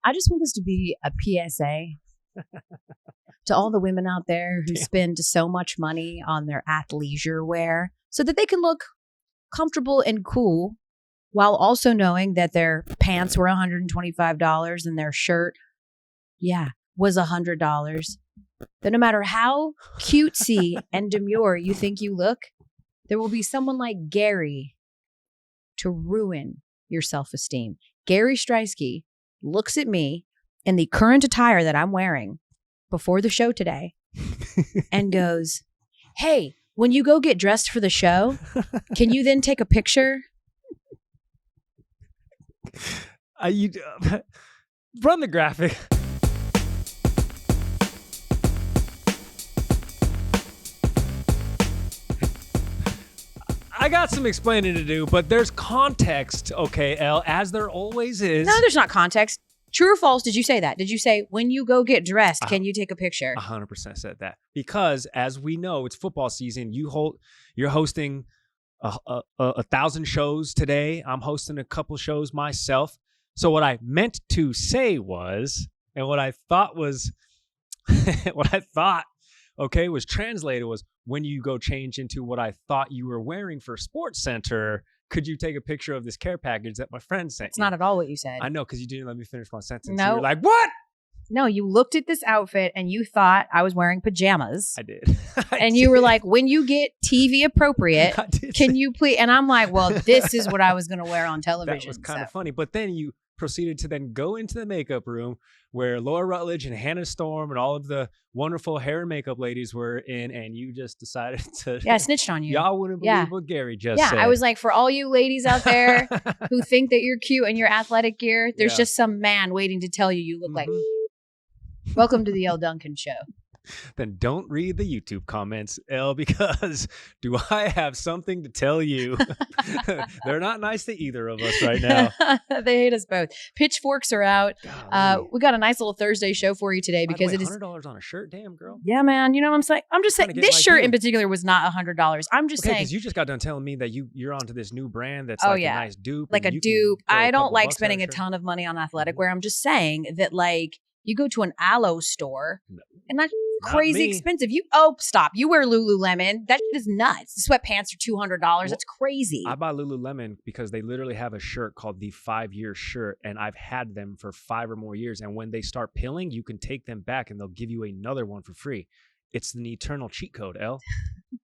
I just want this to be a PSA to all the women out there who spend so much money on their athleisure wear so that they can look comfortable and cool while also knowing that their pants were $125 and their shirt, was $100. That no matter how cutesy and demure you think you look, there will be someone like Gary to ruin your self-esteem. Gary Streisky looks at me in the current attire that I'm wearing before the show today and goes, "Hey, when you go get dressed for the show, can you then take a picture?" Run the graphic. I got some explaining to do, but there's context, okay, Elle, as there always is. No, there's not context. True or false, did you say that? Did you say, when you go get dressed, can you take a picture? 100% said that. Because, as we know, it's football season. You're hosting 1,000 shows today. I'm hosting a couple shows myself. So what I meant to say was, and what I thought was, was translated was, when you go change into what I thought you were wearing for Sports Center, could you take a picture of this care package that my friend sent you? It's not at all what you said. I know, because you didn't let me finish my sentence. No. You were like, what? No, you looked at this outfit and you thought I was wearing pajamas. I did. And you were like, when you get TV appropriate, can you please? And I'm like, well, this is what I was going to wear on television. That was kind of funny. But then you proceeded to then go into the makeup room where Laura Rutledge and Hannah Storm and all of the wonderful hair and makeup ladies were in, and you just decided to... Yeah, I snitched on you. Y'all wouldn't believe what Gary just said. Yeah, I was like, for all you ladies out there who think that you're cute in your athletic gear, there's just some man waiting to tell you look like... Welcome to the Elle Duncan Show. Then don't read the YouTube comments, Elle, because do I have something to tell you? They're not nice to either of us right now. They hate us both. Pitchforks are out. We got a nice little Thursday show for you today because it is $100 on a shirt. Damn, girl. Yeah, man. You know what I'm saying? I'm just saying this shirt in particular was not $100. I'm just saying, because you just got done telling me that you're onto this new brand that's a nice dupe. Like a dupe. I don't like spending a ton of money on athletic wear. I'm just saying that, like, you go to an aloe store and that's crazy expensive. Stop. You wear Lululemon. That shit is nuts. Sweatpants are $200. That's crazy. I buy Lululemon because they literally have a shirt called the 5-year shirt, and I've had them for 5 or more years. And when they start pilling, you can take them back and they'll give you another one for free. It's an eternal cheat code, Elle.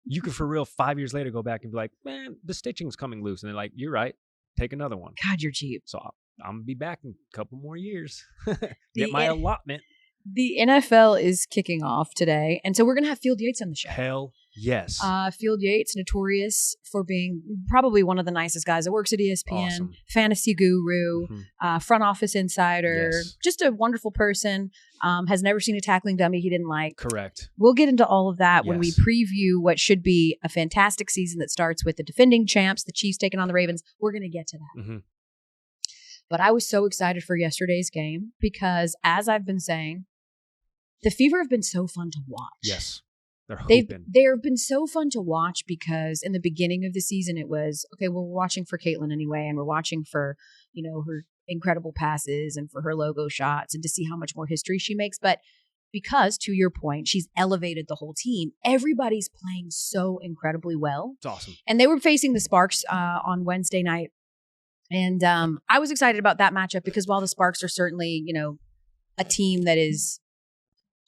You could for real 5 years later go back and be like, man, the stitching's coming loose. And they're like, you're right. Take another one. God, you're cheap. So I'm going to be back in a couple more years. Get my allotment. The NFL is kicking off today. And so we're going to have Field Yates on the show. Hell yes. Field Yates, notorious for being probably one of the nicest guys that works at ESPN, fantasy guru, front office insider, just a wonderful person, has never seen a tackling dummy he didn't like. Correct. We'll get into all of that when we preview what should be a fantastic season that starts with the defending champs, the Chiefs taking on the Ravens. We're going to get to that. But I was so excited for yesterday's game because, as I've been saying, the Fever have been so fun to watch. Yes. They've been so fun to watch because in the beginning of the season, it was, okay, well, we're watching for Caitlin anyway, and we're watching for, her incredible passes and for her logo shots and to see how much more history she makes. But because, to your point, she's elevated the whole team, everybody's playing so incredibly well. It's awesome. And they were facing the Sparks on Wednesday night. And I was excited about that matchup because while the Sparks are certainly, a team that is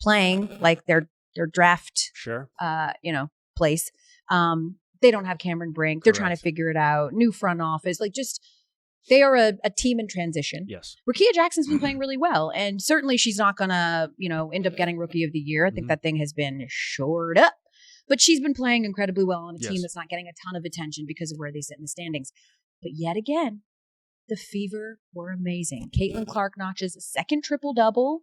playing like their draft, place, they don't have Cameron Brink. They're trying to figure it out. New front office, they are a team in transition. Yes. Rakia Jackson's been playing really well, and certainly she's not gonna, end up getting Rookie of the Year. I think that thing has been shored up, but she's been playing incredibly well on a team that's not getting a ton of attention because of where they sit in the standings. But yet again, the Fever were amazing. Caitlin Clark notches a second triple-double.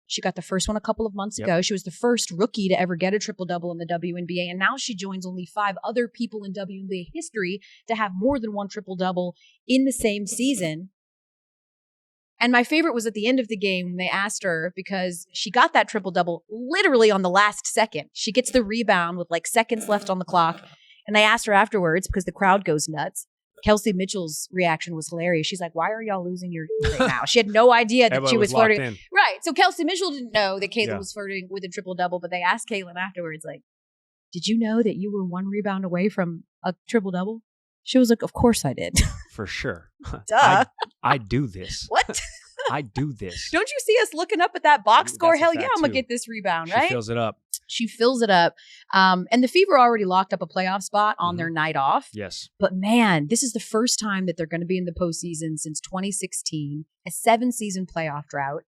She got the first one a couple of months ago. She was the first rookie to ever get a triple-double in the WNBA, and now she joins only 5 other people in WNBA history to have more than one triple-double in the same season. And my favorite was at the end of the game when they asked her, because she got that triple-double literally on the last second. She gets the rebound with seconds left on the clock, and they asked her afterwards, because the crowd goes nuts, Kelsey Mitchell's reaction was hilarious. She's like, why are y'all losing your right now? She had no idea that she was flirting. Right. So Kelsey Mitchell didn't know that Caitlin was flirting with a triple-double, but they asked Caitlin afterwards, like, did you know that you were 1 rebound away from a triple-double? She was like, of course I did. For sure. Duh. I do this. What? I do this. Don't you see us looking up at that box score? Hell yeah, I'm going to get this rebound, right? She fills it up. She fills it up. And the Fever already locked up a playoff spot on their night off. Yes. But man, this is the first time that they're going to be in the postseason since 2016, a 7-season playoff drought.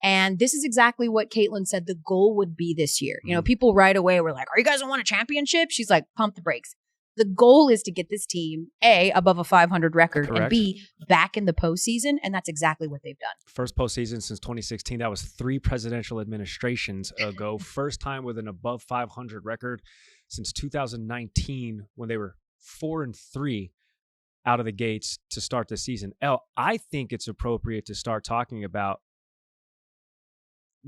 And this is exactly what Caitlin said the goal would be this year. You know, people right away were like, are you guys going to win a championship? She's like, pump the brakes. The goal is to get this team, A, above a 500 record, and B, back in the postseason, and that's exactly what they've done. First postseason since 2016. That was 3 presidential administrations ago. First time with an above 500 record since 2019 when they were 4-3 out of the gates to start the season. Elle, I think it's appropriate to start talking about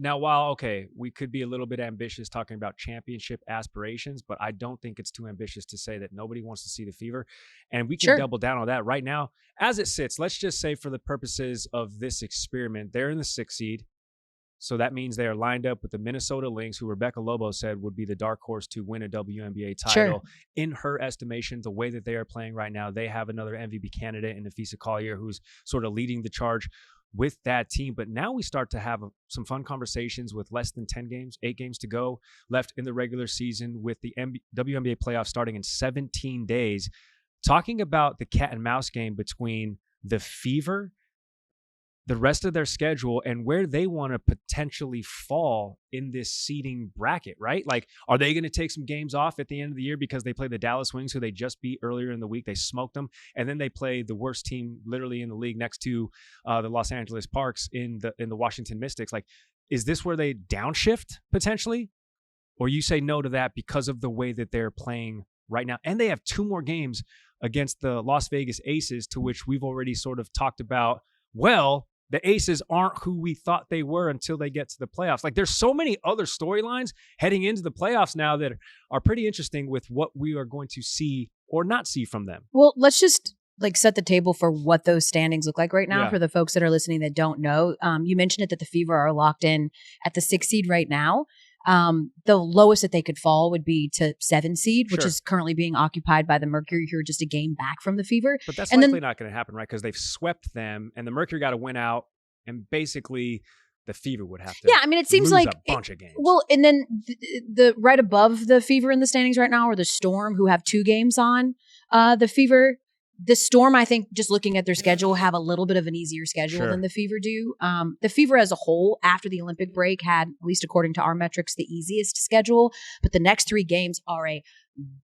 now, while, okay, we could be a little bit ambitious talking about championship aspirations, but I don't think it's too ambitious to say that nobody wants to see the Fever. And we can double down on that right now. As it sits, let's just say for the purposes of this experiment, they're in the 6th seed. So that means they are lined up with the Minnesota Lynx, who Rebecca Lobo said would be the dark horse to win a WNBA title. In her estimation, the way that they are playing right now, they have another MVP candidate in Nafisa Collier, who's sort of leading the charge with that team. But now we start to have some fun conversations with less than 10 games, 8 games to go left in the regular season, with the WNBA playoffs starting in 17 days, talking about the cat and mouse game between the Fever, the rest of their schedule, and where they want to potentially fall in this seeding bracket, right? Like, are they going to take some games off at the end of the year because they play the Dallas Wings, who they just beat earlier in the week? They smoked them. And then they play the worst team literally in the league next to the Los Angeles Parks in the Washington Mystics. Like, is this where they downshift potentially? Or you say no to that because of the way that they're playing right now? And they have 2 more games against the Las Vegas Aces, to which we've already sort of talked about, well, the Aces aren't who we thought they were until they get to the playoffs. Like, there's so many other storylines heading into the playoffs now that are pretty interesting with what we are going to see or not see from them. Well, let's just set the table for what those standings look like right now for the folks that are listening that don't know. You mentioned it that the Fever are locked in at the 6th seed right now. The lowest that they could fall would be to 7 seed, which is currently being occupied by the Mercury, who are just a game back from the Fever. But that's likely not going to happen, right? Because they've swept them, and the Mercury got to win out, and basically the Fever would have to. Yeah, I mean, it seems like a bunch of games. Well, and then the right above the Fever in the standings right now are the Storm, who have 2 games on the Fever. The Storm, I think, just looking at their schedule, have a little bit of an easier schedule than the Fever do. The Fever as a whole, after the Olympic break, had, at least according to our metrics, the easiest schedule. But the next 3 games are a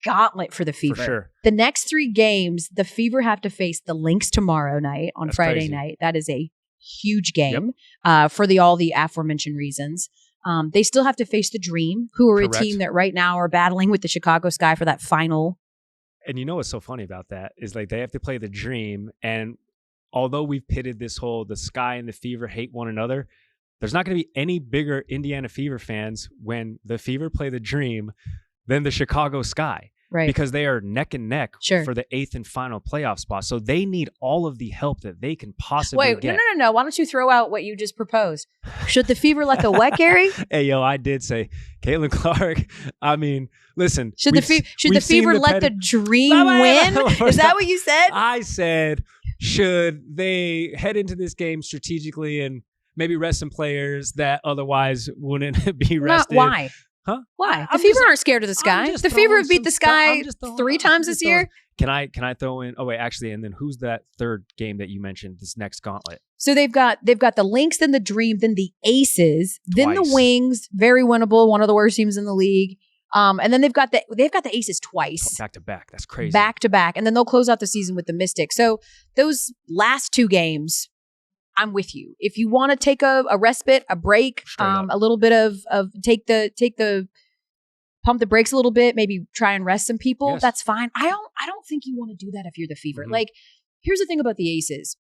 gauntlet for the Fever. For sure. The next 3 games, the Fever have to face the Lynx tomorrow night on Friday night. That is a huge game for all the aforementioned reasons. They still have to face the Dream, who are a team that right now are battling with the Chicago Sky for that final. And you know what's so funny about that is, like, they have to play the Dream, and although we've pitted this whole the Sky and the Fever hate one another, there's not going to be any bigger Indiana Fever fans when the Fever play the Dream than the Chicago Sky. Right. Because they are neck and neck for the 8th and final playoff spot. So they need all of the help that they can possibly get. No. Why don't you throw out what you just proposed? Should the Fever let the what, Gary? Hey, yo, I did say Caitlin Clark. I mean, listen. Should the Fever let the Dream win? Is that what you said? I said, should they head into this game strategically and maybe rest some players that otherwise wouldn't be rested? Why? Huh? Why? The Fever aren't scared of the Sky. The Fever have beat the Sky 3 times this year. Can I throw in? Oh wait, actually, and then who's that third game that you mentioned? This next gauntlet. So they've got the Lynx, then the Dream, then the Aces, then the Wings. Very winnable. One of the worst teams in the league. And then they've got the Aces twice. Back to back. That's crazy. Back to back, and then they'll close out the season with the Mystics. So those last 2 games, I'm with you. If you want to take a respite, a break, a little bit of take the pump the brakes a little bit, maybe try and rest some people. That's fine. I don't think you want to do that if you're the Fever. Like, here's the thing about the Aces.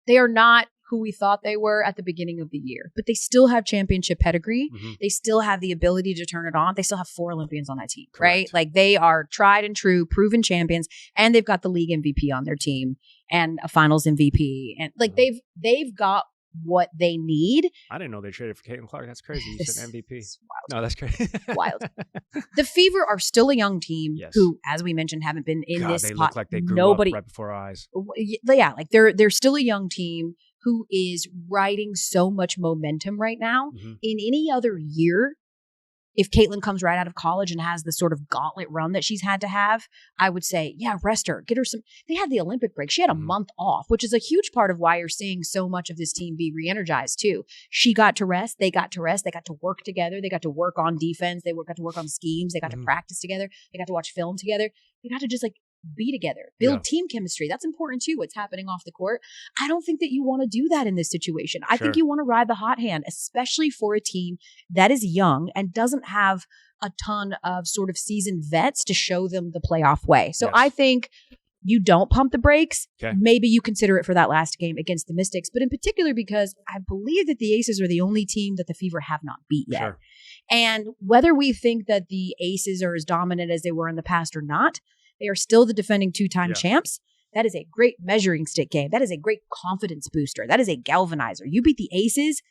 They are not who we thought they were at the beginning of the year, but they still have championship pedigree. They still have the ability to turn it on. They still have 4 Olympians on that team, right? Like they are tried and true, proven champions, and they've got the league MVP on their team and a finals MVP. And like they've got what they need. I didn't know they traded for Caitlin Clark. That's crazy. You said MVP. No, that's crazy. Wild. The Fever are still a young team who, as we mentioned, haven't been in this they spot. Look like they grew up right before our eyes. Yeah, like they're still a young team who is riding so much momentum right now. In any other year, if Caitlin comes right out of college and has the sort of gauntlet run that she's had to have, I would say, yeah, rest her. Get her some. They had the Olympic break. She had a month off, which is a huge part of why you're seeing so much of this team be re-energized too. She got to rest. They got to rest. They got to work together. They got to work on defense. They got to work on schemes. They got to practice together. They got to watch film together. They got to just like be together, build team chemistry. That's important too, what's happening off the court. I don't think that you want to do that in this situation. I think you want to ride the hot hand, especially for a team that is young and doesn't have a ton of sort of seasoned vets to show them the playoff way. So I think you don't pump the brakes. Maybe you consider it for that last game against the Mystics, but in particular because I believe that the Aces are the only team that the Fever have not beat yet. And whether we think that the Aces are as dominant as they were in the past or not, they are still the defending 2-time champs. That is a great measuring stick game. That is a great confidence booster. That is a galvanizer. You beat the Aces.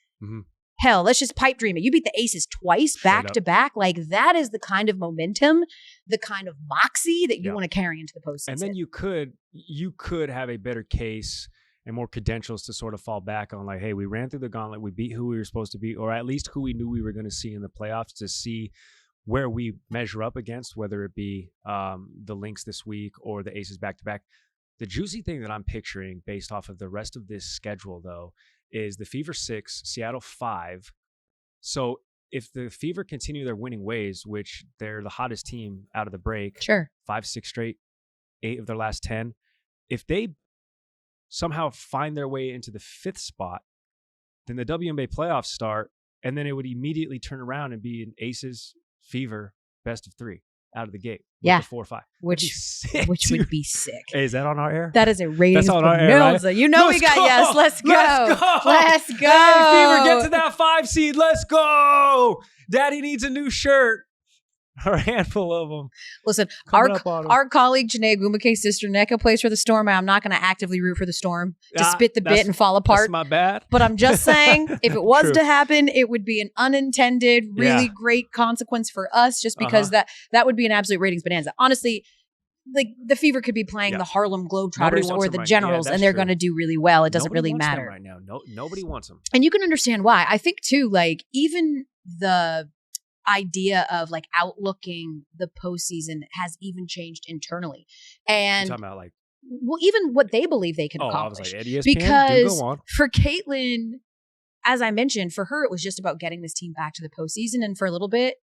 Hell, let's just pipe dream it. You beat the Aces twice, back to back. Like that is the kind of momentum, the kind of moxie that you want to carry into the postseason. And then you could have a better case and more credentials to sort of fall back on, like, hey, we ran through the gauntlet. We beat who we were supposed to beat, or at least who we knew we were going to see in the playoffs, to see where we measure up against, whether it be the Lynx this week or the Aces back-to-back. The juicy thing that I'm picturing based off of the rest of this schedule, though, is the Fever 6, Seattle 5. So if the Fever continue their winning ways, which they're the hottest team out of the break, 5, 6 straight, 8 of their last 10, if they somehow find their way into the 5th spot, then the WNBA playoffs start, and then it would immediately turn around and be an Aces Fever best of 3 out of the gate. With the 4-5. Which would be sick. Hey, is that on our air? That is a ratings. That's on our air, right? You know, we got yes. Let's go. Let's go. Hey, Fever, get to that 5 seed. Let's go. Daddy needs a new shirt. Or a handful of them. Listen, our colleague Janae Gumake's sister Neka plays for the Storm, and I'm not going to actively root for the Storm to spit the bit and fall apart. That's my bad. But I'm just saying, if it was to happen, it would be an unintended, really great consequence for us, just because that would be an absolute ratings bonanza. Honestly, like the Fever could be playing the Harlem Globetrotters or the Generals, and they're going to do really well. It doesn't really matter right now. Nobody wants them, and you can understand why. I think too, like even the idea of like outlooking the postseason has even changed internally, and you're talking about like, well, even what they believe they can accomplish. I was like, ESPN, because go on. For Caitlin, as I mentioned, for her it was just about getting this team back to the postseason, and for a little bit,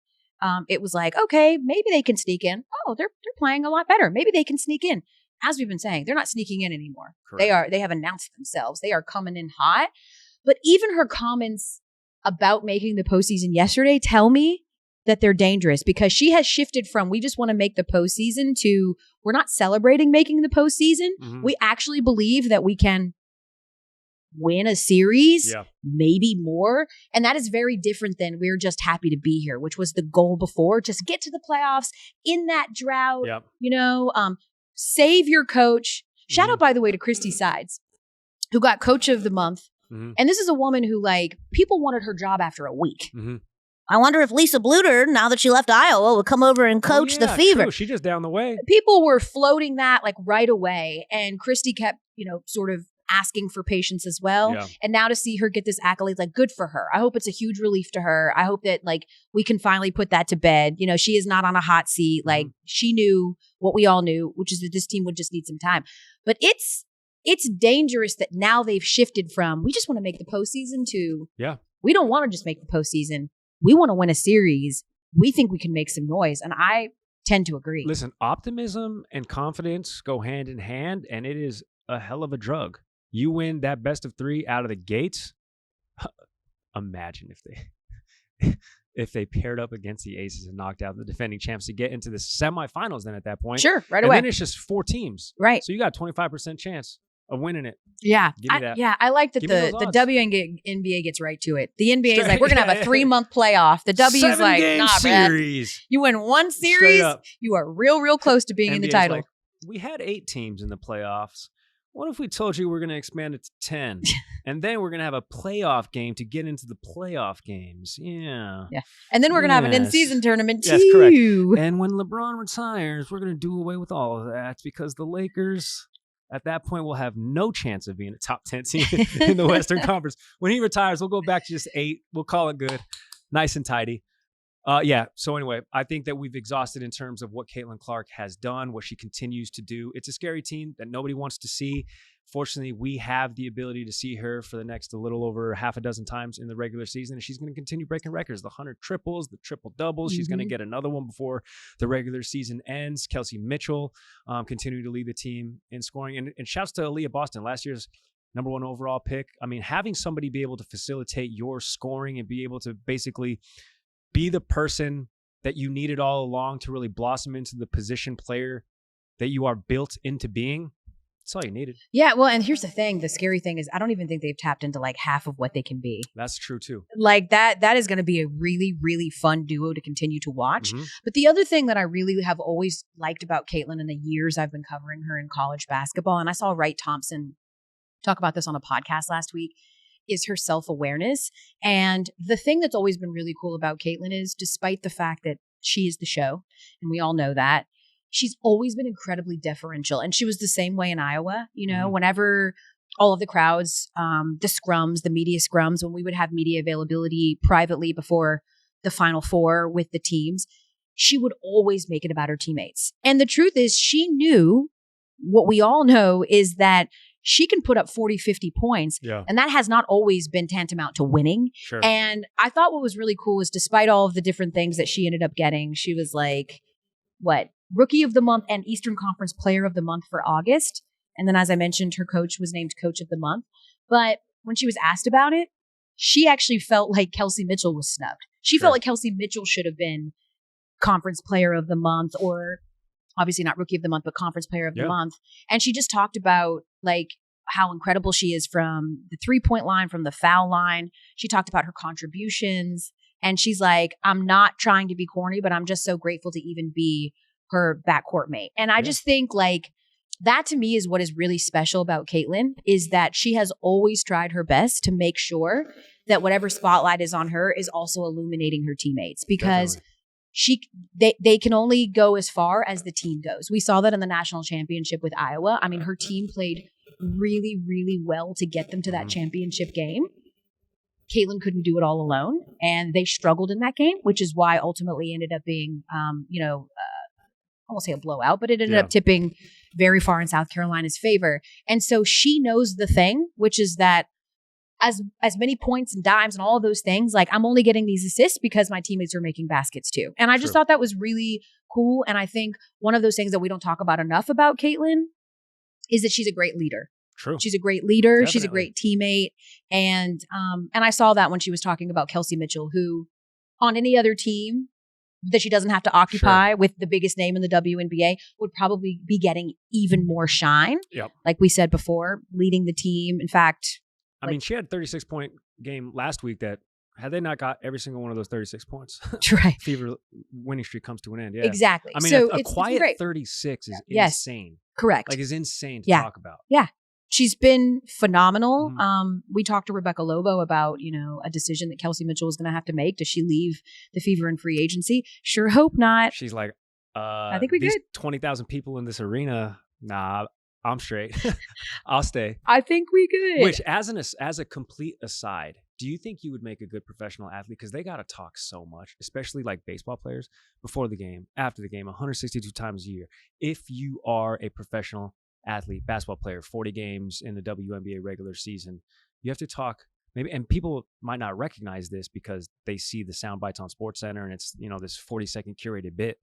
it was like, okay, maybe they can sneak in. Oh, they're playing a lot better. Maybe they can sneak in. As we've been saying, they're not sneaking in anymore. Correct. They have announced themselves. They are coming in hot. But even her comments about making the postseason yesterday tell me that they're dangerous, because she has shifted from we just want to make the postseason to we're not celebrating making the postseason. We actually believe that we can win a series, maybe more. And that is very different than we're just happy to be here, which was the goal before. Just get to the playoffs in that drought, save your coach. Shout out, by the way, to Christy Sides, who got coach of the month. And this is a woman who, like, people wanted her job after a week. I wonder if Lisa Bluter, now that she left Iowa, would come over and coach the Fever. She's just down the way. People were floating that like right away. And Christy kept, sort of asking for patience as well. And now to see her get this accolade, like, good for her. I hope it's a huge relief to her. I hope that, like, we can finally put that to bed. She is not on a hot seat. Like, she knew what we all knew, which is that this team would just need some time. But it's dangerous that now they've shifted from we just want to make the postseason to we don't want to just make the postseason. We want to win a series. We think we can make some noise. And I tend to agree. Listen, optimism and confidence go hand in hand, and it is a hell of a drug. You win that best of 3 out of the gates. Imagine if they paired up against the Aces and knocked out the defending champs to get into the semifinals then at that point. Sure, right away. away. And then it's just 4 teams. Right. So you got a 25% chance of winning it. Yeah. Give me that. I like that Give me the those odds. WNBA gets right to it. The NBA is like, we're going to have a 3-month playoff. The W is like, 7-game nah, series. man. You win one Straight series, up. you are real close to being in the NBA's title. like, we had 8 teams in the playoffs. What if we told you we're going to expand it to 10? And then we're going to have a playoff game to get into the playoff games. Yeah. And then we're going to have an Yes. in-season tournament Yes, too. correct. And when LeBron retires, we're going to do away with all of that because the Lakers, at that point, will have no chance of being a top 10 team in the Western Conference. When he retires, we'll go back to just 8. We'll call it good. Nice and tidy. So anyway, I think that we've exhausted in terms of what Caitlin Clark has done, what she continues to do. It's a scary team that nobody wants to see. Fortunately, we have the ability to see her for the next a little over half a dozen times in the regular season, and she's going to continue breaking records, the 100 triples, the triple doubles. She's going to get another one before the regular season ends. Kelsey Mitchell continuing to lead the team in scoring. And shouts to Aaliyah Boston, last year's number 1 overall pick. I mean, having somebody be able to facilitate your scoring and be able to basically be the person that you needed all along to really blossom into the position player that you are built into being. That's all you needed. Yeah, well, and here's the thing. The scary thing is I don't even think they've tapped into like half of what they can be. That's true too. Like that is going to be a really, really fun duo to continue to watch. Mm-hmm. But the other thing that I really have always liked about Caitlin in the years I've been covering her in college basketball, and I saw Wright Thompson talk about this on a podcast last week, is her self-awareness. And the thing that's always been really cool about Caitlin is, despite the fact that she is the show, and we all know that, she's always been incredibly deferential. And she was the same way in Iowa. You know, whenever all of the crowds, the scrums, the media scrums, when we would have media availability privately before the Final Four with the teams, she would always make it about her teammates. And the truth is, she knew what we all know is that she can put up 40, 50 points. Yeah. And that has not always been tantamount to winning. Sure. And I thought what was really cool is, despite all of the different things that she ended up getting, she was like, Rookie of the Month and Eastern Conference Player of the Month for August. And then, as I mentioned, her coach was named Coach of the Month. But when she was asked about it, she actually felt like Kelsey Mitchell was snubbed. She felt like Kelsey Mitchell should have been Conference Player of the Month, or obviously not Rookie of the Month, but Conference Player of the Month. And she just talked about like how incredible she is from the 3-point line, from the foul line. She talked about her contributions. And she's like, I'm not trying to be corny, but I'm just so grateful to even be her backcourt mate. And I just think like that to me is what is really special about Caitlin, is that she has always tried her best to make sure that whatever spotlight is on her is also illuminating her teammates, because they can only go as far as the team goes. We saw that in the national championship with Iowa. I mean, her team played really, really well to get them to that championship game. Caitlin couldn't do it all alone, and they struggled in that game, which is why ultimately ended up being, I won't say a blowout, but it ended up tipping very far in South Carolina's favor. And so she knows the thing, which is that as many points and dimes and all of those things, like I'm only getting these assists because my teammates are making baskets too. And I just thought that was really cool. And I think one of those things that we don't talk about enough about Caitlin is that she's a great leader. True. She's a great leader. Definitely. She's a great teammate. And I saw that when she was talking about Kelsey Mitchell, who on any other team that she doesn't have to occupy with the biggest name in the WNBA would probably be getting even more shine. Yep. Like we said before, leading the team. In fact, I mean, she had a 36-point game last week that, had they not got every single one of those 36 points, right. Fever winning streak comes to an end. Yeah. Exactly. I mean, so a quiet great. 36 is Yes. insane. Correct. Like, it's insane to talk about. Yeah. She's been phenomenal. Mm-hmm. We talked to Rebecca Lobo about, a decision that Kelsey Mitchell was going to have to make. Does she leave the Fever in free agency? Sure hope not. She's like, I think we these good. 20,000 people in this arena, nah, I'm straight. I'll stay. I think we good. Which, as a complete aside, do you think you would make a good professional athlete? Because they got to talk so much, especially like baseball players, before the game, after the game, 162 times a year. If you are a professional athlete, basketball player, 40 games in the WNBA regular season, you have to talk maybe, and people might not recognize this because they see the sound bites on SportsCenter and it's, this 40-second curated bit,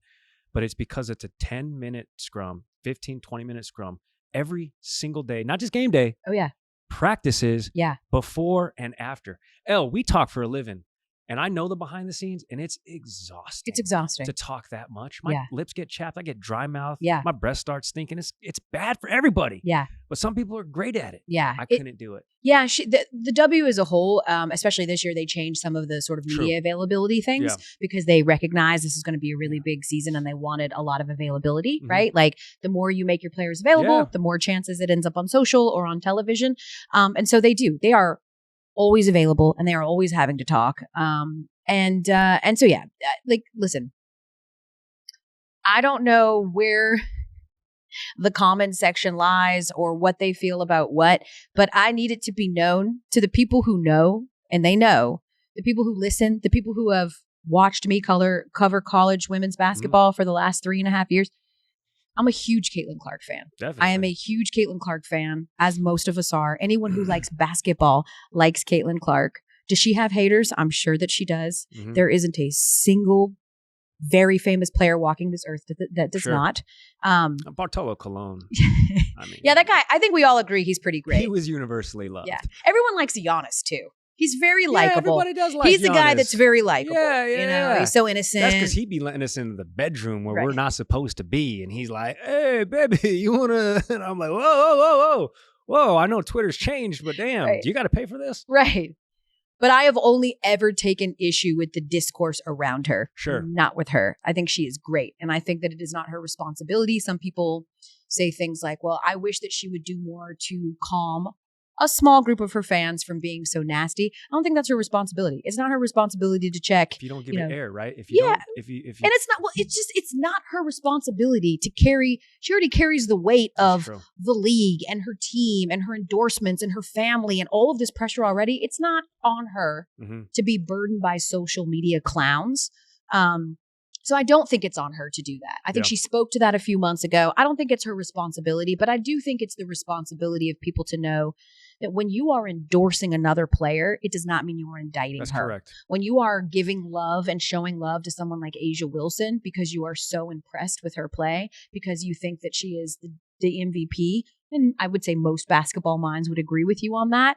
but it's because it's a 10-minute scrum, 15, 20-minute scrum every single day, not just game day. Oh, yeah. Practices before and after. Elle, we talk for a living. And I know the behind the scenes, and it's exhausting. It's exhausting to talk that much. My lips get chapped. I get dry mouth. Yeah. My breath starts stinking. It's bad for everybody. Yeah. But some people are great at it. Yeah. I couldn't do it. Yeah. The W as a whole, especially this year, they changed some of the sort of media availability things because they recognize this is going to be a really big season and they wanted a lot of availability, right? Like the more you make your players available, the more chances it ends up on social or on television. And so they do. They are always available and they are always having to talk. And so, yeah, like, listen, I don't know where the comment section lies or what they feel about what, but I need it to be known to the people who know, and they know, the people who listen, the people who have watched me cover college women's basketball for the last 3.5 years. I'm a huge Caitlin Clark fan. Definitely. I am a huge Caitlin Clark fan, as most of us are. Anyone who likes basketball likes Caitlin Clark. Does she have haters? I'm sure that she does. There isn't a single very famous player walking this earth that does not. Bartolo Colon. I mean, yeah, that guy, I think we all agree he's pretty great. He was universally loved. Yeah. Everyone likes Giannis too. He's very likable. Everybody does like He's Giannis. the guy that's very likable. Yeah. You know, he's so innocent. That's because he'd be letting us into the bedroom where we're not supposed to be. And he's like, hey, baby, you want to... And I'm like, whoa. I know Twitter's changed, but damn, do you got to pay for this? Right. But I have only ever taken issue with the discourse around her. Sure. Not with her. I think she is great. And I think that it is not her responsibility. Some people say things like, well, I wish that she would do more to calm a small group of her fans from being so nasty. I don't think that's her responsibility. It's not her responsibility to check. If you don't give it air, right? If you don't, if you and it's not, well, it's not her responsibility to carry. She already carries the weight of the league and her team and her endorsements and her family and all of this pressure already. It's not on her to be burdened by social media clowns. So I don't think it's on her to do that. I think she spoke to that a few months ago. I don't think it's her responsibility, but I do think it's the responsibility of people to know that when you are endorsing another player, it does not mean you are indicting her. That's correct. When you are giving love and showing love to someone like A'ja Wilson because you are so impressed with her play, because you think that she is the MVP, and I would say most basketball minds would agree with you on that,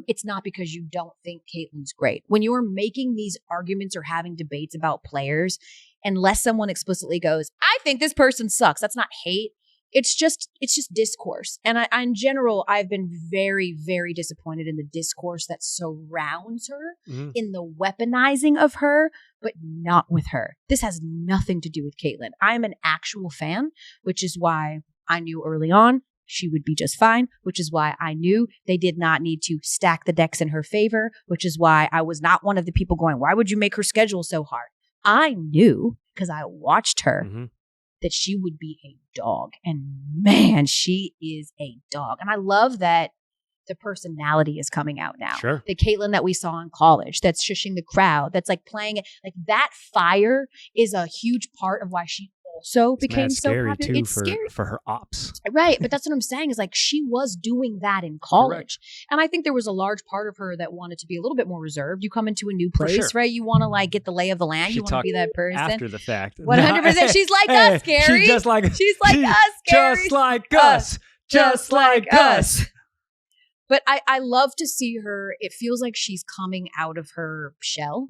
it's not because you don't think Caitlin's great. When you are making these arguments or having debates about players, unless someone explicitly goes, I think this person sucks, that's not hate. It's just discourse. And in general, I've been very, very disappointed in the discourse that surrounds her, in the weaponizing of her, but not with her. This has nothing to do with Caitlin. I'm an actual fan, which is why I knew early on she would be just fine, which is why I knew they did not need to stack the decks in her favor, which is why I was not one of the people going, why would you make her schedule so hard? I knew, because I watched her, that she would be a dog. And man, she is a dog. And I love that the personality is coming out now. Sure. The Caitlin that we saw in college, that's shushing the crowd, that's like playing it. Like that fire is a huge part of why she also became so popular. It's scary for her ops. Right. But that's what I'm saying is like she was doing that in college. Correct. And I think there was a large part of her that wanted to be a little bit more reserved. You come into a new place, right? You want to like get the lay of the land. You want to be that person. After the fact. 100%. She's like us, Gary. She's like us, Gary. Just like us. Just like us. But I love to see her. It feels like she's coming out of her shell.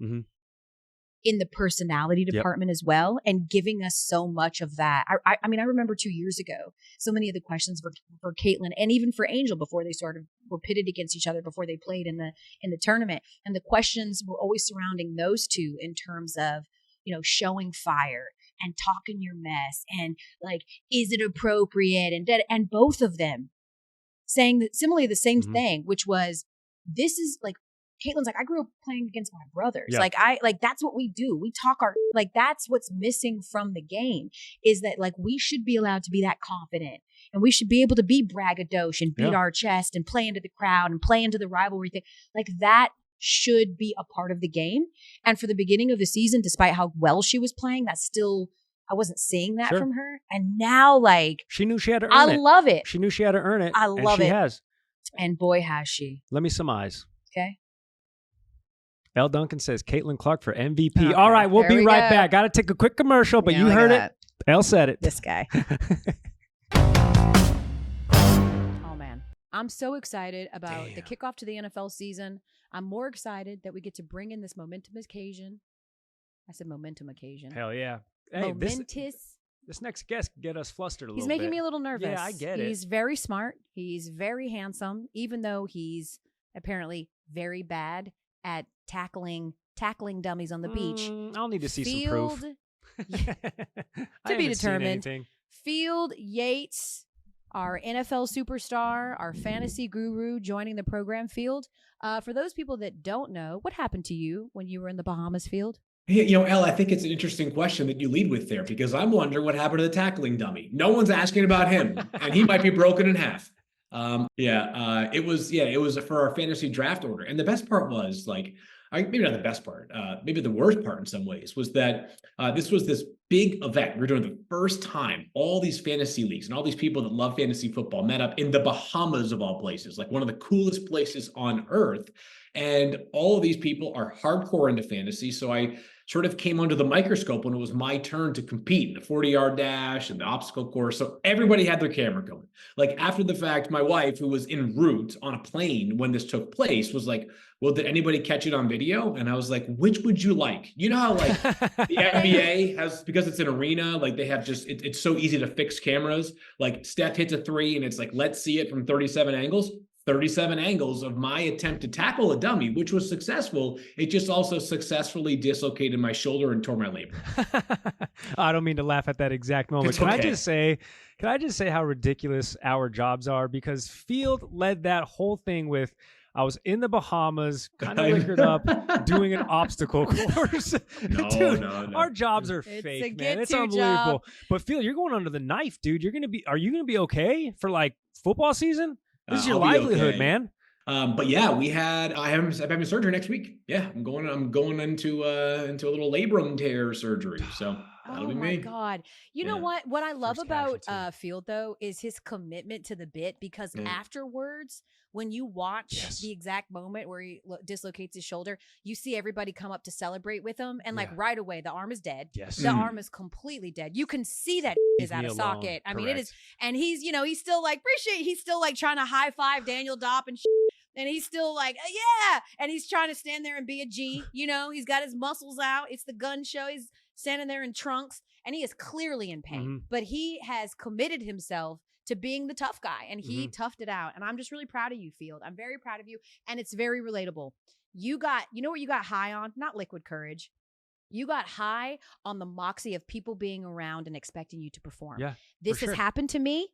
In the personality department as well, and giving us so much of that. I mean, I remember 2 years ago, so many of the questions for Caitlin and even for Angel before they sort of were pitted against each other before they played in the tournament. And the questions were always surrounding those two in terms of, you know, showing fire and talking your mess and like, is it appropriate? And both of them saying that similarly the same thing, which was, this is like, Caitlin's like, I grew up playing against my brothers. Yeah. Like that's what we do. We talk like that's what's missing from the game is that like we should be allowed to be that confident and we should be able to be braggadocious and beat our chest and play into the crowd and play into the rivalry thing. Like that should be a part of the game. And for the beginning of the season, despite how well she was playing, that's still, I wasn't seeing that from her. And now like she knew she had to earn it. I love it. She knew she had to earn it. I love it. She has. And boy, has she. Let me surmise. Okay. Elle Duncan says Caitlin Clark for MVP. Okay, all right, we'll be right back. Got to take a quick commercial, but you heard it. Elle said it. This guy. I'm so excited about the Damn. kickoff to the NFL season. I'm more excited that we get to bring in this momentum occasion. I said momentum occasion. Hell yeah. Hey, Momentous. this next guest can get us flustered a He's little making bit. me a little nervous. Yeah, I get it. He's very smart. He's very handsome, even though he's apparently very bad at tackling dummies on the beach. I'll need to see some proof. To be determined. Field Yates, our NFL superstar, our fantasy guru, joining the program. Field. For those people that don't know, what happened to you when you were in the Bahamas, Field? Elle, I think it's an interesting question that you lead with there, because I'm wondering what happened to the tackling dummy. No one's asking about him, and he might be broken in half. It was for our fantasy draft order. And the best part was, maybe not the best part, maybe the worst part in some ways, was that this was this big event. We're doing the first time all these fantasy leagues and all these people that love fantasy football met up in the Bahamas, of all places, like one of the coolest places on earth. And all of these people are hardcore into fantasy. So I sort of came under the microscope when it was my turn to compete in the 40-yard dash and the obstacle course. So everybody had their camera going. Like, after the fact, my wife, who was en route on a plane when this took place, was like, well, did anybody catch it on video? And I was like, which would you like? You know how like the NBA has, because it's an arena, like they have just, it's so easy to fix cameras. Like Steph hits a three and it's like, let's see it from 37 angles. 37 angles of my attempt to tackle a dummy, which was successful. It just also successfully dislocated my shoulder and tore my labrum. I don't mean to laugh at that exact moment. It's Can okay. I just say how ridiculous our jobs are? Because Field led that whole thing with, I was in the Bahamas, kind of liquored up, doing an obstacle course. Dude, No. our jobs are It's fake, a man. It's get-to unbelievable. job. But Field, you're going under the knife, dude. Are you gonna be okay for like football season? This is your I'll be livelihood, okay. man. But yeah, I'm having surgery next week. Yeah, I'm going into a little labrum tear surgery. So that'll be me. Oh my God. You know Yeah. what I love First about casualty. Field, though, is his commitment to the bit, because Yeah. afterwards, when you watch Yes. the exact moment where he dislocates his shoulder, you see everybody come up to celebrate with him, and like Yeah. right away the arm is dead. Yes. The Mm. arm is completely dead. You can see that is out me of alone. socket. I mean, it is. Correct. And he's still like, he's still like trying to high five Daniel Dopp and and he's still like, yeah. And he's trying to stand there and be a G. He's got his muscles out. It's the gun show. He's standing there in trunks, and he is clearly in pain. Mhm. But he has committed himself to being the tough guy, and he toughed it out. And I'm just really proud of you, Field. I'm very proud of you, and it's very relatable. You know what you got high on? Not liquid courage. You got high on the moxie of people being around and expecting you to perform. Yeah, This for has sure. happened to me.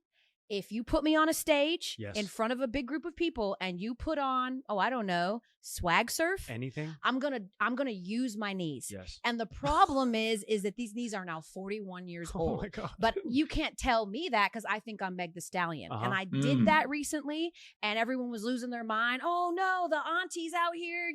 If you put me on a stage Yes. in front of a big group of people and you put on, I don't know, swag surf, Anything? I'm gonna use my knees. Yes. And the problem is that these knees are now 41 years Oh old. my God. But you can't tell me that, because I think I'm Meg the Stallion. Uh-huh. And I Mm. did that recently, and everyone was losing their mind. Oh no, the auntie's out here,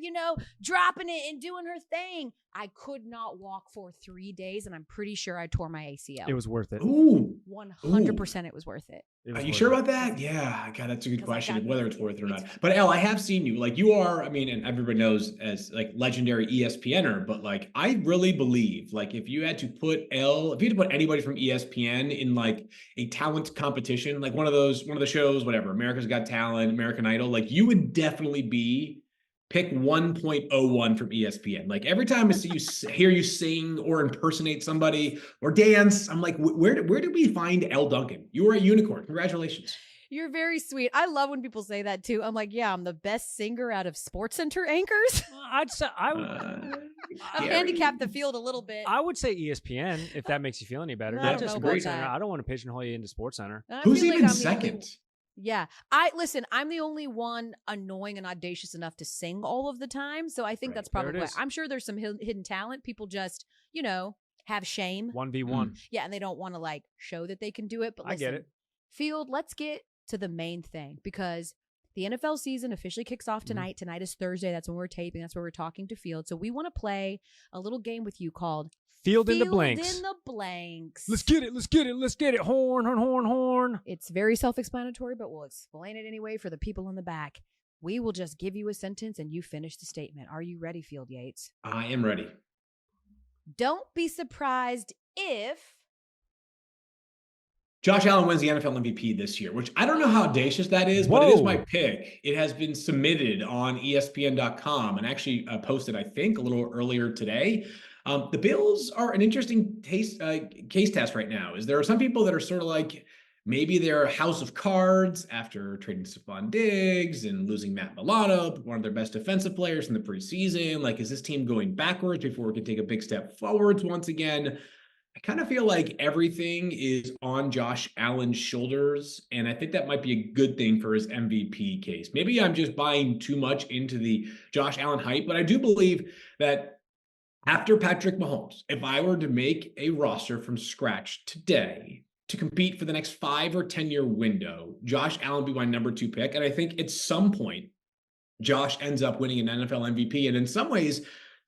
dropping it and doing her thing. I could not walk for 3 days, and I'm pretty sure I tore my ACL. It was worth it. Ooh. 100% it was worth it. It Are was you worth sure it. about that? Yeah, God, that's a good 'Cause I question got of whether the- it's worth it or not. it's- But Elle, I have seen you. Like, you are, I mean, and everybody knows as like legendary ESPNer, but like I really believe, like, if you had to put anybody from ESPN in like a talent competition, like one of the shows, whatever, America's Got Talent, American Idol, like you would definitely be pick 1.01 from ESPN. Like every time I see you, hear you sing or impersonate somebody or dance, I'm like, where did we find Elle Duncan? You are a unicorn. Congratulations. You're very sweet. I love when people say that too. I'm like, yeah, I'm the best singer out of SportsCenter anchors. I'd say I've Gary. handicapped the field a little bit. I would say ESPN if that makes you feel any better. I Not don't just know about SportsCenter. that. I don't want to pigeonhole you into SportsCenter. I Who's feel like even I'm the only- second? Yeah. Listen, I'm the only one annoying and audacious enough to sing all of the time. So I think Right. that's There it probably why. is. I'm sure there's some hidden talent. People just, have shame. 1v1. Yeah. And they don't want to like show that they can do it. But I listen, get it. Field, let's get to the main thing, because the NFL season officially kicks off tonight. Tonight is Thursday. That's when we're taping. That's where we're talking to Field. So we want to play a little game with you called Field in the Field blanks. in the blanks. Let's get it. Let's get it. Let's get it. Horn, horn, horn, horn. It's very self-explanatory, but we'll explain it anyway for the people in the back. We will just give you a sentence and you finish the statement. Are you ready, Field Yates? I am ready. Don't be surprised if Josh Allen wins the NFL MVP this year, which I don't know how audacious that is, but it is my pick. It has been submitted on ESPN.com and actually posted, I think, a little earlier today. The Bills are an interesting case test right now. There are some people that are sort of like, maybe they're a house of cards after trading Stephon Diggs and losing Matt Milano, one of their best defensive players in the preseason. Like, is this team going backwards before we can take a big step forwards once again? I kind of feel like everything is on Josh Allen's shoulders, and I think that might be a good thing for his MVP case. Maybe I'm just buying too much into the Josh Allen hype, but I do believe that after Patrick Mahomes, if I were to make a roster from scratch today to compete for the next 5 or 10-year window, Josh Allen would be my number 2 pick. And I think at some point, Josh ends up winning an NFL MVP. And in some ways,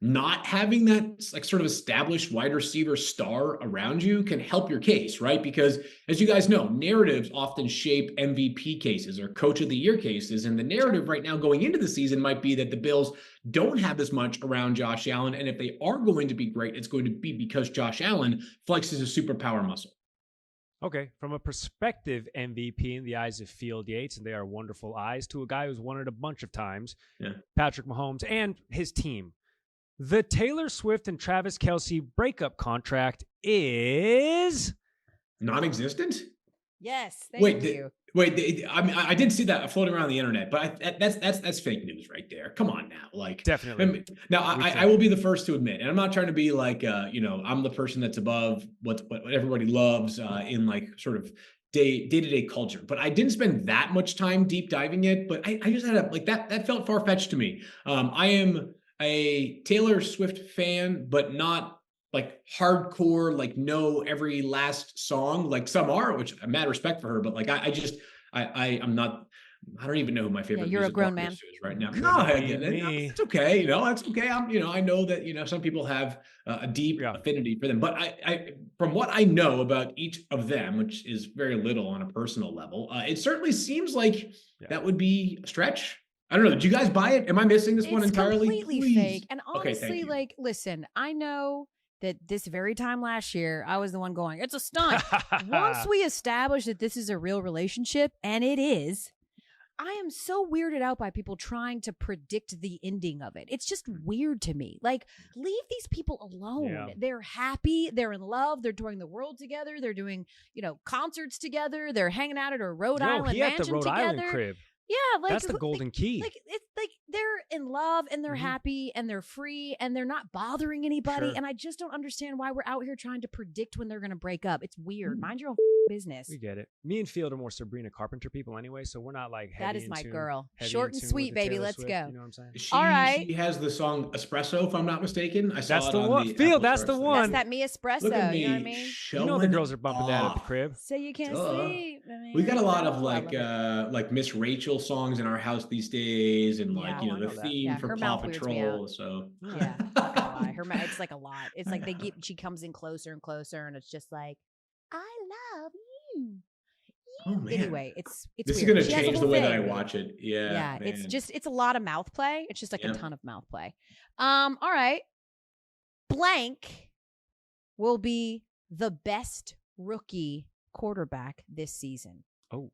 not having that like sort of established wide receiver star around you can help your case, right? Because as you guys know, narratives often shape MVP cases or coach of the year cases. And the narrative right now going into the season might be that the Bills don't have as much around Josh Allen. And if they are going to be great, it's going to be because Josh Allen flexes his superpower muscle. Okay, from a perspective MVP in the eyes of Field Yates, and they are wonderful eyes, to a guy who's won it a bunch of times, Patrick Mahomes and his team. The Taylor Swift and Travis Kelce breakup contract is non-existent. Yes, thank you. I mean, I did see that floating around the internet, but that's fake news right there. Come on now, like definitely. Now, I will be the first to admit, and I'm not trying to be like, I'm the person that's above what everybody loves in like sort of day-to-day culture. But I didn't spend that much time deep diving it. But I just had that felt far-fetched to me. I am a Taylor Swift fan, but not like hardcore, like know every last song, like some are, which I mad respect for her, but like I'm not. I don't even know who my favorite. You're a grown man is right now. No, it's okay. That's okay. I know that some people have a deep affinity for them, but I from what I know about each of them, which is very little on a personal level, it certainly seems like that would be a stretch. I don't know. Did you guys buy it? Am I missing this one entirely? It's completely fake. And honestly, okay, listen, I know that this very time last year, I was the one going, it's a stunt. Once we establish that this is a real relationship, and it is, I am so weirded out by people trying to predict the ending of it. It's just weird to me. Like, leave these people alone. Yeah. They're happy. They're in love. They're touring the world together. They're doing, concerts together. They're hanging out at a Rhode Island mansion the Rhode together. Island crib. Yeah, that's the golden key. Like it's like they're in love and they're happy and they're free and they're not bothering anybody. Sure. And I just don't understand why we're out here trying to predict when they're going to break up. It's weird. Mind your own business. We get it. Me and Field are more Sabrina Carpenter people anyway, so we're not like that is my girl. Short and sweet, baby. Let's go. You know what I'm saying? All right. She has the song Espresso, if I'm not mistaken. I saw that's the one. Field, that's the one. That's that me espresso. Look at me, you know what I mean? You know the girls are bumping that at the crib. So you can't sleep. I mean, we got a lot of like Miss Rachel songs in our house these days, and the theme for Paw Patrol. So yeah, it's like a lot. It's like she comes in closer and closer, and it's just like, I love you. Oh man. Anyway, it's this weird. is gonna change the way that I watch it. Yeah. Man. It's a lot of mouth play. It's just like a ton of mouth play. All right. Blank will be the best rookie quarterback this season. Oh.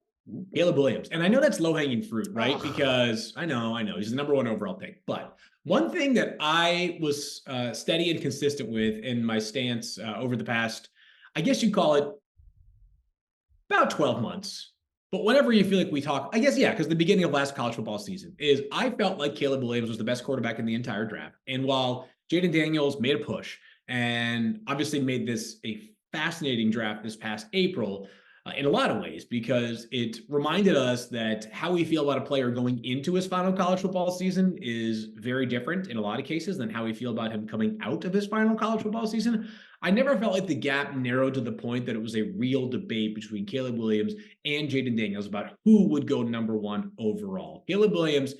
Caleb Williams. And I know that's low-hanging fruit, right? Because I know he's the number 1 overall pick. But one thing that I was steady and consistent with in my stance over the past, I guess you'd call it about 12 months. But whenever you feel like we talk, I guess, because the beginning of last college football season is I felt like Caleb Williams was the best quarterback in the entire draft. And while Jaden Daniels made a push and obviously made this a fascinating draft this past April, in a lot of ways, because it reminded us that how we feel about a player going into his final college football season is very different in a lot of cases than how we feel about him coming out of his final college football season. I never felt like the gap narrowed to the point that it was a real debate between Caleb Williams and Jaden Daniels about who would go number 1 overall. Caleb Williams,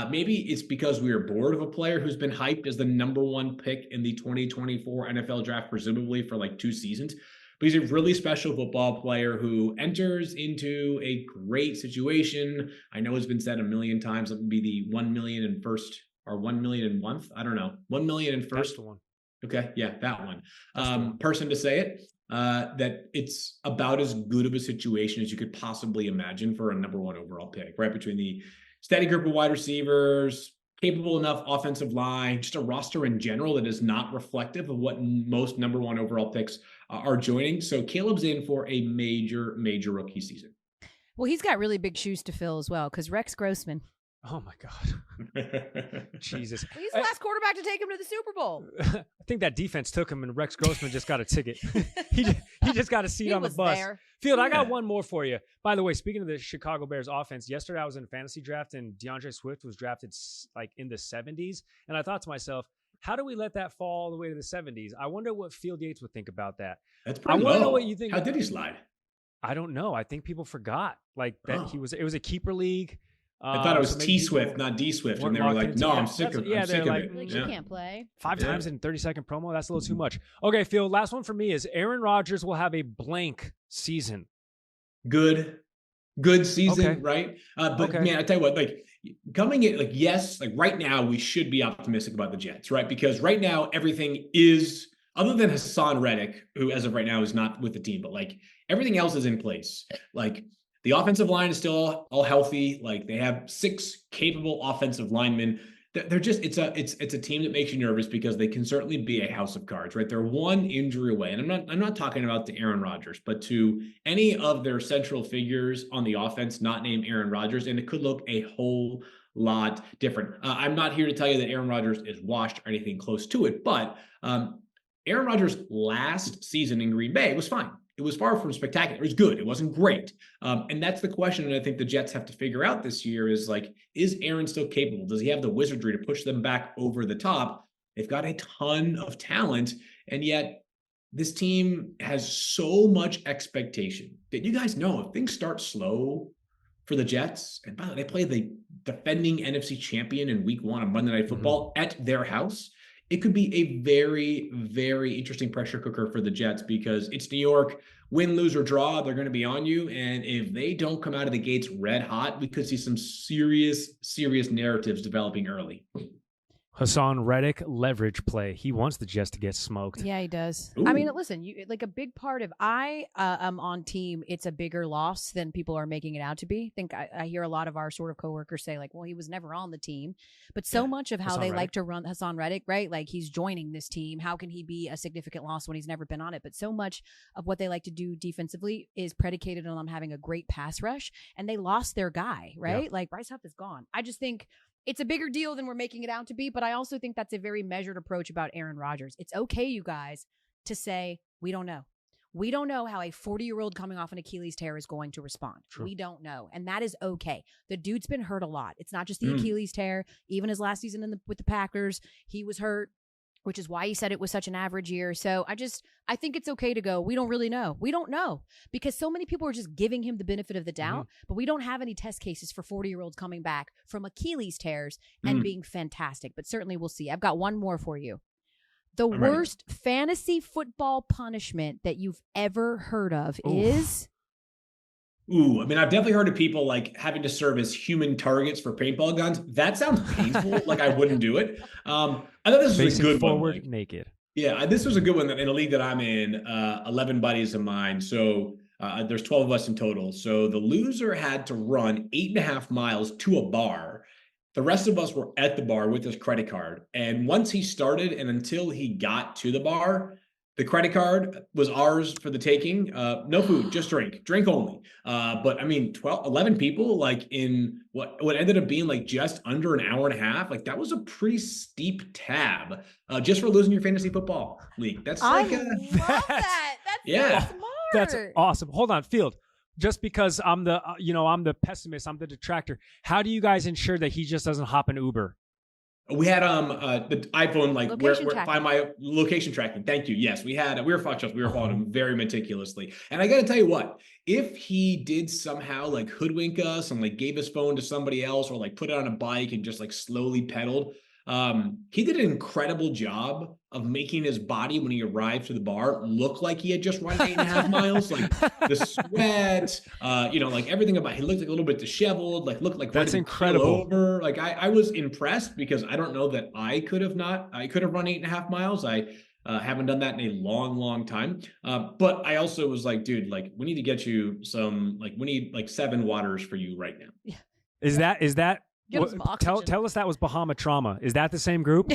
maybe it's because we are bored of a player who's been hyped as the number 1 pick in the 2024 NFL draft, presumably for like 2 seasons. But he's a really special football player who enters into a great situation. I know it's been said a million times. It would be the 1 million in first or 1 million in month. I don't know. 1 million in first. That's the one. Okay. Yeah, that one. Person to say it. that it's about as good of a situation as you could possibly imagine for a number 1 overall pick, right? Between the steady group of wide receivers, capable enough offensive line, just a roster in general that is not reflective of what most number 1 overall picks are joining. So Caleb's in for a major, major rookie season. Well, he's got really big shoes to fill as well because Rex Grossman. Oh my God. Jesus. Well, he's the last quarterback to take him to the Super Bowl. I think that defense took him and Rex Grossman just got a ticket. he just got a seat on the bus. There. Field, I got one more for you. By the way, speaking of the Chicago Bears offense, yesterday I was in a fantasy draft and DeAndre Swift was drafted like in the 70s. And I thought to myself, how do we let that fall all the way to the 70s? I wonder what Field Yates would think about that. That's pretty low. I want to know what you think. How did he slide? I don't know. I think people forgot like that it was a keeper league. I thought it was T Swift, not D Swift. And they were like, no, I'm sick of it. Like, you can't play. 5 times in 30-second promo? That's a little too much. Okay, Phil, last one for me is Aaron Rodgers will have a blank season. Good season, right? But man, I tell you what, like coming in, like, yes, like right now we should be optimistic about the Jets, right? Because right now everything is, other than Hassan Reddick, who as of right now is not with the team, but like everything else is in place. Like the offensive line is still all healthy. Like they have 6 capable offensive linemen. They're just, it's a team that makes you nervous because they can certainly be a house of cards, right? They're one injury away. And I'm not talking about to Aaron Rodgers, but to any of their central figures on the offense, not named Aaron Rodgers. And it could look a whole lot different. I'm not here to tell you that Aaron Rodgers is washed or anything close to it, but Aaron Rodgers' last season in Green Bay was fine. It was far from spectacular. It was good. It wasn't great. And that's the question that I think the Jets have to figure out this year is like, is Aaron still capable? Does he have the wizardry to push them back over the top? They've got a ton of talent, and yet this team has so much expectation that you guys know if things start slow for the Jets, and by the way, they play the defending NFC champion in week 1 of Monday Night Football at their house. It could be a very, very interesting pressure cooker for the Jets because it's New York. Win, lose, or draw, they're going to be on you. And if they don't come out of the gates red hot, we could see some serious, serious narratives developing early. Hassan Reddick leverage play. He wants the Jets to get smoked. Yeah, he does. Ooh. I mean, listen, like a big part of I am on team. It's a bigger loss than people are making it out to be. I think I hear a lot of our sort of coworkers say like, well, he was never on the team, but so much of how Hassan they Reddick. like to run Hassan Reddick, right? Like he's joining this team. How can he be a significant loss when he's never been on it? But so much of what they like to do defensively is predicated on them having a great pass rush, and they lost their guy, right? Yeah. Like Bryce Huff is gone. I just think it's a bigger deal than we're making it out to be, but I also think that's a very measured approach about Aaron Rodgers. It's okay, you guys, to say, we don't know. We don't know how a 40-year-old coming off an Achilles tear is going to respond. True. We don't know. And that is okay. The dude's been hurt a lot. It's not just the Achilles tear. Even his last season with the Packers, he was hurt, which is why he said it was such an average year. So I think it's okay to go, we don't really know. We don't know because so many people are just giving him the benefit of the doubt, but we don't have any test cases for 40-year-olds coming back from Achilles tears and being fantastic, but certainly we'll see. I've got one more for you. The worst fantasy football punishment that you've ever heard of is... Ooh, I mean, I've definitely heard of people like having to serve as human targets for paintball guns. That sounds painful. Like I wouldn't do it. I thought this was a good forward, one. Like, naked. Yeah, this was a good one in a league that I'm in. 11 buddies of mine. So there's 12 of us in total. So the loser had to run 8.5 miles to a bar. The rest of us were at the bar with his credit card. And once he started and until he got to the bar, the credit card was ours for the taking. No food, just drink only. But I mean, 11 people like in what ended up being like just under an hour and a half. Like that was a pretty steep tab just for losing your fantasy football league. That's I like, love that. That's yeah. so smart. That's awesome. Hold on, Field. Just because I'm the pessimist, I'm the detractor. How do you guys ensure that he just doesn't hop an Uber? We had the iPhone like where find my location tracking. Thank you. Yes, we were following him very meticulously. And I got to tell you what, if he did somehow like hoodwink us and like gave his phone to somebody else or like put it on a bike and just like slowly pedaled, he did an incredible job of making his body when he arrived to the bar look like he had just run 8.5 miles. Like the sweat, like everything about he looked like a little bit disheveled, like looked like that's incredible. Over. Like I was impressed because I don't know that I could have run 8.5 miles. I Haven't done that in a long time. But I also was like, dude, like we need to get you some, like we need like 7 waters for you right now. Yeah. Is that Give him some oxygen. tell us that was Bahama Trauma. Is that the same group?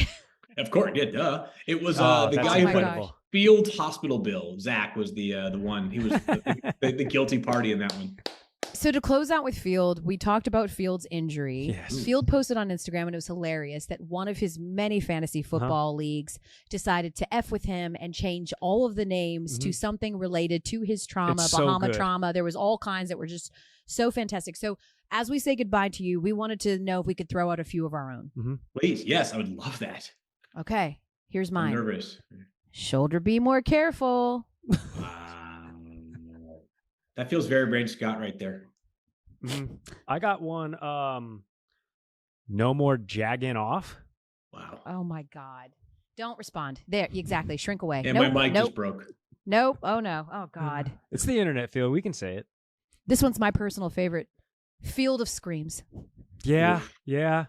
Of course, yeah, duh. It was Oh, the that's guy who put incredible. Field Hospital bill. Zach was the one. He was the guilty party in that one. So to close out with Field, we talked about Field's injury. Yes. Field posted on Instagram, and it was hilarious that one of his many fantasy football leagues decided to F with him and change all of the names to something related to his trauma, It's so Bahama good. trauma. There was all kinds that were just so fantastic. So as we say goodbye to you, we wanted to know if we could throw out a few of our own. Please, yes, I would love that. Okay, here's I'm mine. nervous. Shoulder be more careful. That feels very Brain Scott right there. I got one. No more jagging off. Wow. Oh my God. Don't respond. There, exactly. Shrink away. And my mic just broke. Nope. Oh no. Oh God. It's the internet, Phil. We can say it. This one's my personal favorite. Field of Screams. Yeah. Oof. Yeah.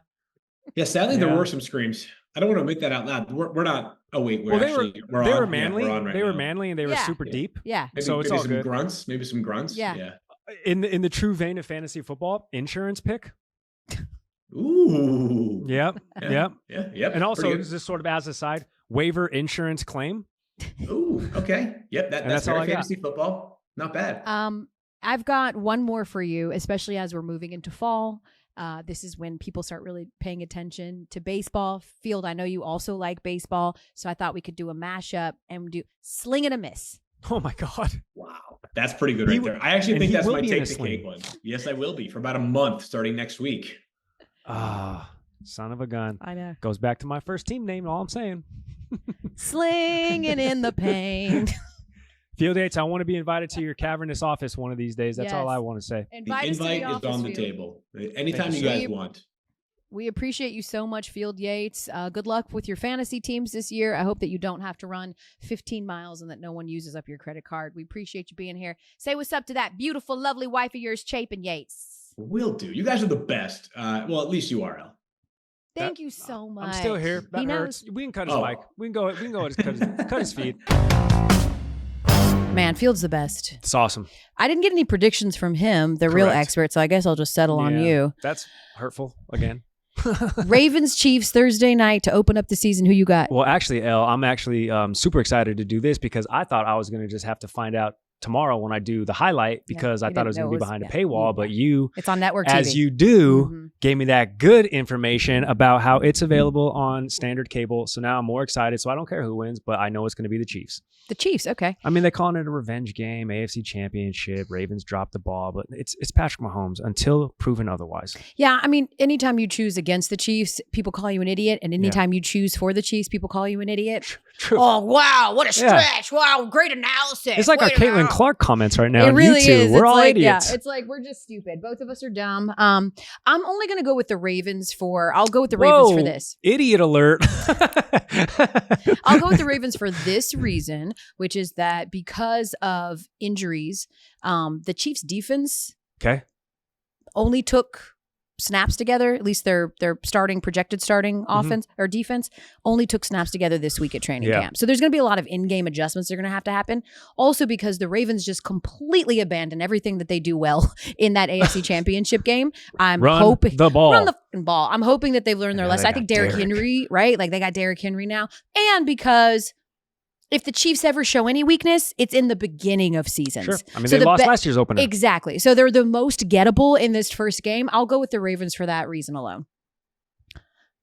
Yeah, sadly, there Yeah. were some screams. I don't want to admit that out loud. We're not. Oh wait, we're Well, actually they on. were manly. Yeah, we're on right They were now. manly, and they were Yeah. super Yeah. deep. Yeah. Maybe, So it's maybe all some good. grunts. Maybe some grunts. Yeah. In the true vein of fantasy football, insurance pick. Ooh. Yep. Yeah. Yep. Yeah. Yep. And also, Pretty just sort of as a side, waiver insurance claim. good. Ooh. Okay. Yep. And That's that's all very I got. fantasy football. Not bad. I've got one more for you, especially as we're moving into fall. This is when people start really paying attention to baseball. Field, I know you also like baseball, so I thought we could do a mashup and do Sling and a Miss. Oh my God. Wow. That's pretty good He right will- there. I actually and think he that's will my be in take a the sling. cake one. Yes, I will be for about a month starting next week. Ah, son of a gun. I know. Goes back to my first team name. All I'm saying. Slinging in the pain. Field Yates, I want to be invited to your cavernous office one of these days. That's all Yes. I want to say. The Invite us to invite is office, on the Field. table. Anytime you, you sir. guys want. We appreciate you so much, Field Yates. Good luck with your fantasy teams this year. I hope that you don't have to run 15 miles and that no one uses up your credit card. We appreciate you being here. Say what's up to that beautiful, lovely wife of yours, Chapin Yates. Will do. You guys are the best. Well, at least you are, Elle. Thank you so much. I'm still here. That He hurts. knows. We can cut his Oh. mic. We can go cut his feet. Man, Field's the best. It's awesome. I didn't get any predictions from him, the real Correct. expert, so I guess I'll just settle on Yeah, you. That's hurtful again. Ravens Chiefs Thursday night to open up the season. Who you got? Well, actually, Elle, I'm actually super excited to do this because I thought I was going to just have to find out tomorrow when I do the highlight because I you thought didn't it was know going to it be was- behind yeah, a paywall. yeah. But you, It's on network TV. as you do, Mhm. gave me that good information about how it's available on standard cable. So now I'm more excited. So I don't care who wins, but I know it's going to be the Chiefs. The Chiefs, okay. I mean, they're calling it a revenge game, AFC Championship. Ravens dropped the ball, but it's Patrick Mahomes until proven otherwise. Yeah, I mean, anytime you choose against the Chiefs, people call you an idiot. And anytime you choose for the Chiefs, people call you an idiot. True. Oh, wow, what a Yeah. stretch. Wow, great analysis. It's like our Way to Caitlin go. Clark comments right now It on really YouTube. is. We're It's all like, idiots. Yeah, it's like we're just stupid. Both of us are dumb. I'm only going to go with the Ravens I'll go with the Ravens for this. Idiot alert. I'll go with the Ravens for this reason, which is that because of injuries, the Chiefs defense Okay. only took snaps together. At least their projected starting offense or defense only took snaps together this week at training camp. So there's going to be a lot of in-game adjustments that are going to happen. Also because the Ravens just completely abandoned everything that they do well in that AFC Championship game. I'm hoping the ball. Run the fucking ball. I'm hoping that they've learned their Yeah, lesson. they I think got Derrick Derrick. Henry, right? Like they got Derrick Henry now. And because if the Chiefs ever show any weakness, it's in the beginning of seasons. Sure. I mean, So they the lost be- last year's opener. Exactly. So they're the most gettable in this first game. I'll go with the Ravens for that reason alone.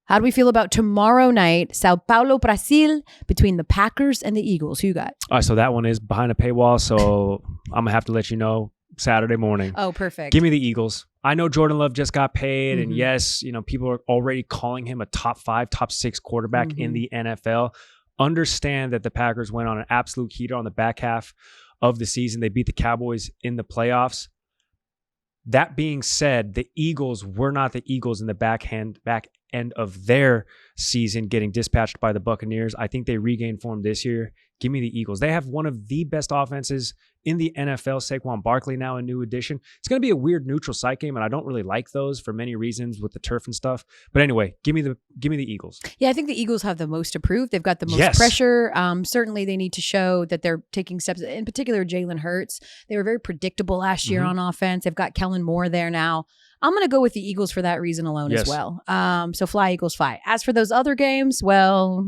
How do we feel about tomorrow night, Sao Paulo, Brazil, between the Packers and the Eagles? Who you got? All right, so that one is behind a paywall, so I'm going to have to let you know Saturday morning. Oh, perfect. Give me the Eagles. I know Jordan Love just got paid, and Mhm. yes, people are already calling him a top 5, top 6 quarterback in Mhm. the NFL. Understand that the Packers went on an absolute heater on the back half of the season. They beat the Cowboys in the playoffs. That being said, the Eagles were not the Eagles in the back end of their season getting dispatched by the Buccaneers. I think they regained form this year. Give me the Eagles. They have one of the best offenses in the NFL. Saquon Barkley now a new addition. It's going to be a weird neutral site game, and I don't really like those for many reasons with the turf and stuff. But anyway, give me the Eagles. Yeah, I think the Eagles have the most to prove. They've got the most pressure. Certainly, they need to show that they're taking steps. In particular, Jalen Hurts. They were very predictable last year on offense. They've got Kellen Moore there now. I'm going to go with the Eagles for that reason alone as well. So fly, Eagles, fly. As for those other games, well...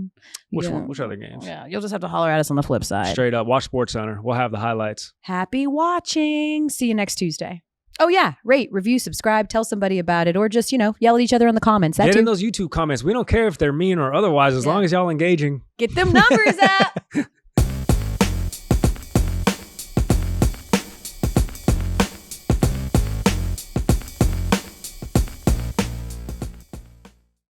Which other games? Yeah, you'll just have to holler at us on the flip side. Straight up. Watch SportsCenter. We'll have the highlights. Happy watching. See you next Tuesday. Oh, yeah. Rate, review, subscribe, tell somebody about it, or just, yell at each other in the comments. Get in those YouTube comments. We don't care if they're mean or otherwise, as long as y'all engaging. Get them numbers up.